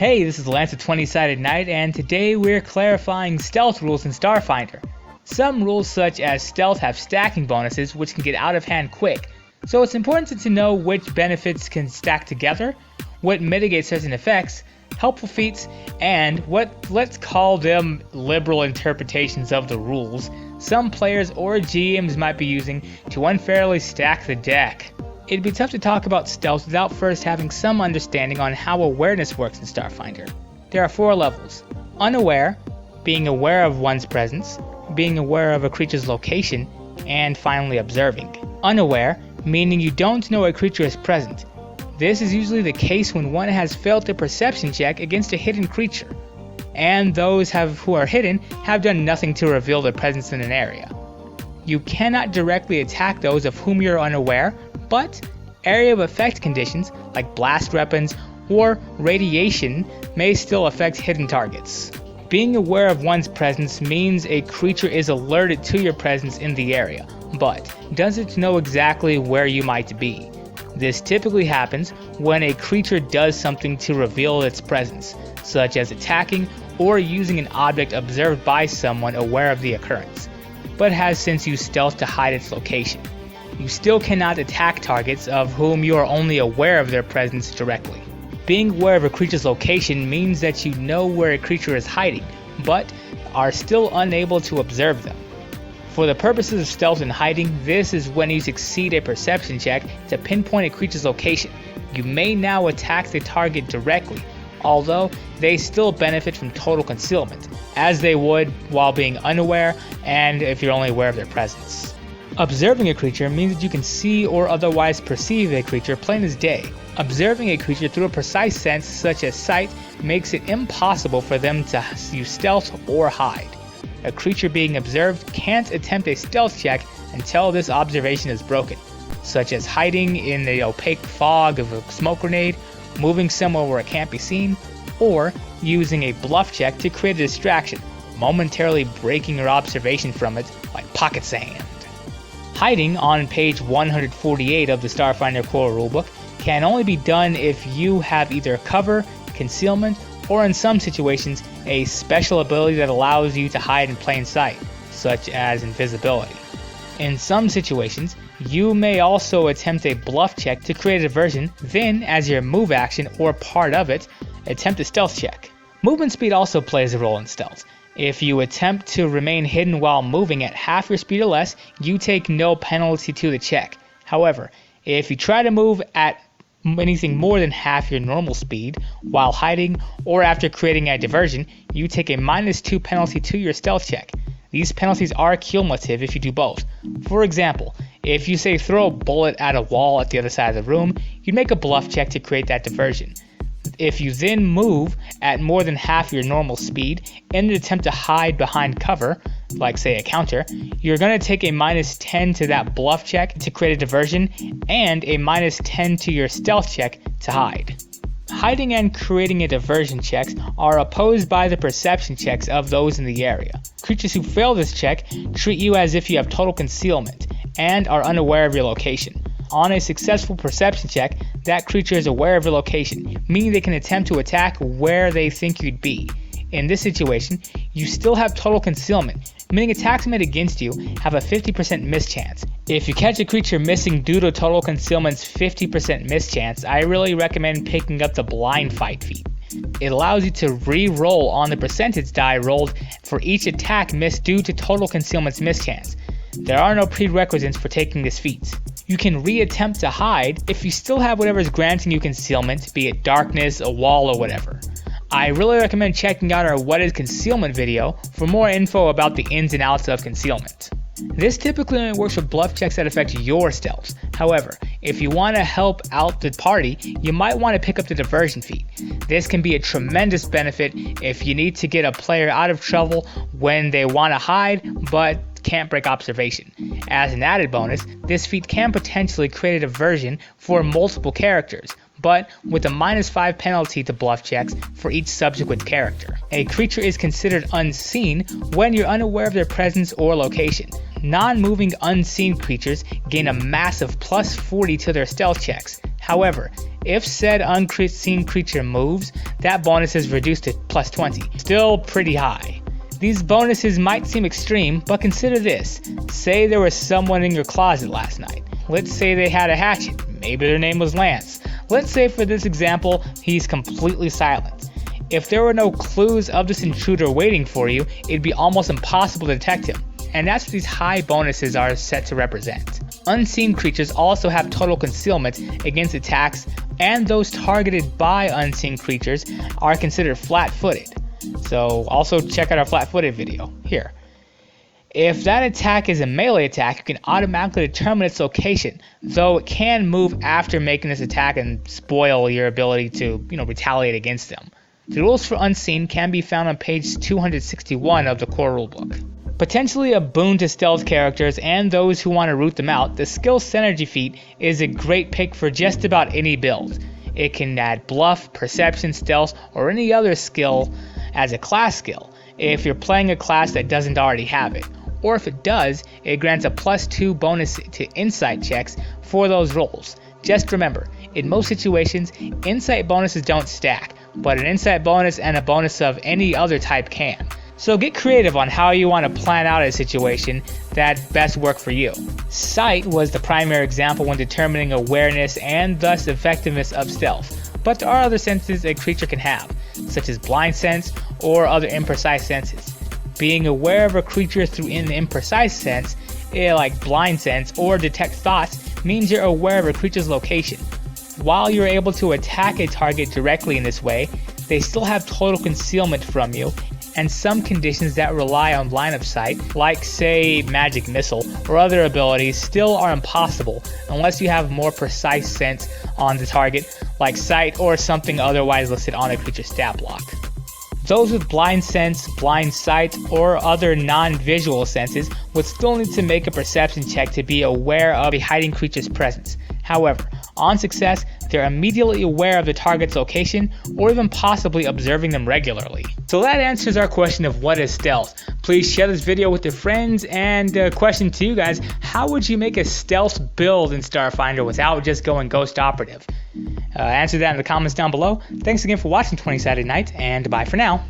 Hey, this is Lance of 20-Sided Knight, and today we're clarifying stealth rules in Starfinder. Some rules such as stealth have stacking bonuses which can get out of hand quick, so it's important to know which benefits can stack together, what mitigates certain effects, helpful feats, and what, let's call them, liberal interpretations of the rules some players or GMs might be using to unfairly stack the deck. It'd be tough to talk about stealth without first having some understanding on how awareness works in Starfinder. There are 4 levels: unaware, being aware of one's presence, being aware of a creature's location, and finally observing. Unaware, meaning you don't know a creature is present. This is usually the case when one has failed a perception check against a hidden creature, and those who are hidden have done nothing to reveal their presence in an area. You cannot directly attack those of whom you're unaware, but area of effect conditions like blast weapons or radiation may still affect hidden targets. Being aware of one's presence means a creature is alerted to your presence in the area, but doesn't know exactly where you might be. This typically happens when a creature does something to reveal its presence, such as attacking or using an object observed by someone aware of the occurrence, but has since used stealth to hide its location. You still cannot attack targets of whom you are only aware of their presence directly. Being aware of a creature's location means that you know where a creature is hiding, but are still unable to observe them. For the purposes of stealth and hiding, this is when you succeed a perception check to pinpoint a creature's location. You may now attack the target directly, although they still benefit from total concealment, as they would while being unaware and if you're only aware of their presence. Observing a creature means that you can see or otherwise perceive a creature plain as day. Observing a creature through a precise sense such as sight makes it impossible for them to use stealth or hide. A creature being observed can't attempt a stealth check until this observation is broken, such as hiding in the opaque fog of a smoke grenade, moving somewhere where it can't be seen, or using a bluff check to create a distraction, momentarily breaking your observation from it like pocket sand. Hiding on page 148 of the Starfinder core rulebook can only be done if you have either cover, concealment, or in some situations a special ability that allows you to hide in plain sight, such as invisibility. In some situations, you may also attempt a bluff check to create a diversion, then as your move action or part of it, attempt a stealth check. Movement speed also plays a role in stealth. If you attempt to remain hidden while moving at half your speed or less, you take no penalty to the check. However, if you try to move at anything more than half your normal speed while hiding or after creating a diversion, you take a -2 penalty to your stealth check. These penalties are cumulative if you do both. For example, if you say throw a bullet at a wall at the other side of the room, you'd make a bluff check to create that diversion. If you then move at more than half your normal speed in an attempt to hide behind cover, like say a counter, you're going to take a -10 to that bluff check to create a diversion and a -10 to your stealth check to hide. Hiding and creating a diversion checks are opposed by the perception checks of those in the area. Creatures who fail this check treat you as if you have total concealment and are unaware of your location. On a successful perception check, that creature is aware of your location, meaning they can attempt to attack where they think you'd be. In this situation, you still have total concealment, meaning attacks made against you have a 50% miss chance. If you catch a creature missing due to total concealment's 50% miss chance, I really recommend picking up the blind fight feat. It allows you to re-roll on the percentage die rolled for each attack missed due to total concealment's miss chance. There are no prerequisites for taking this feat. You can re-attempt to hide if you still have whatever is granting you concealment, be it darkness, a wall, or whatever. I really recommend checking out our What is Concealment video for more info about the ins and outs of concealment. This typically only works for bluff checks that affect your stealth. However, if you want to help out the party, you might want to pick up the diversion feat. This can be a tremendous benefit if you need to get a player out of trouble when they want to hide but can't break observation. As an added bonus, this feat can potentially create a diversion for multiple characters, but with a -5 penalty to bluff checks for each subsequent character. A creature is considered unseen when you're unaware of their presence or location. Non-moving unseen creatures gain a massive +40 to their stealth checks. However, If said unseen creature moves, that bonus is reduced to plus 20. Still pretty high. These bonuses might seem extreme, but consider this. Say there was someone in your closet last night. Let's say they had a hatchet. Maybe their name was Lance. Let's say for this example, he's completely silent. If there were no clues of this intruder waiting for you, it'd be almost impossible to detect him. And that's what these high bonuses are set to represent. Unseen creatures also have total concealment against attacks, and those targeted by unseen creatures are considered flat-footed. So also check out our flat-footed video here. If that attack is a melee attack, you can automatically determine its location, though it can move after making this attack and spoil your ability to, retaliate against them. The rules for Unseen can be found on page 261 of the core rulebook. Potentially a boon to stealth characters and those who want to root them out, the skill Synergy feat is a great pick for just about any build. It can add Bluff, Perception, Stealth, or any other skill as a class skill, if you're playing a class that doesn't already have it. Or if it does, it grants a +2 bonus to Insight checks for those rolls. Just remember, in most situations, Insight bonuses don't stack, but an Insight bonus and a bonus of any other type can. So get creative on how you want to plan out a situation that best work for you. Sight was the primary example when determining awareness and thus effectiveness of stealth, but there are other senses a creature can have, such as blind sense or other imprecise senses. Being aware of a creature through an imprecise sense, like blind sense or detect thoughts, means you're aware of a creature's location. While you're able to attack a target directly in this way, they still have total concealment from you, and some conditions that rely on line of sight, like say Magic Missile or other abilities, still are impossible unless you have more precise sense on the target, like sight or something otherwise listed on a creature's stat block. Those with blind sense, blind sight, or other non-visual senses would still need to make a perception check to be aware of a hiding creature's presence. However, on success, they're immediately aware of the target's location or even possibly observing them regularly. So that answers our question of what is stealth. Please share this video with your friends, and a question to you guys, how would you make a stealth build in Starfinder without just going Ghost Operative? Answer that in the comments down below. Thanks again for watching 20 Sided Night, and bye for now.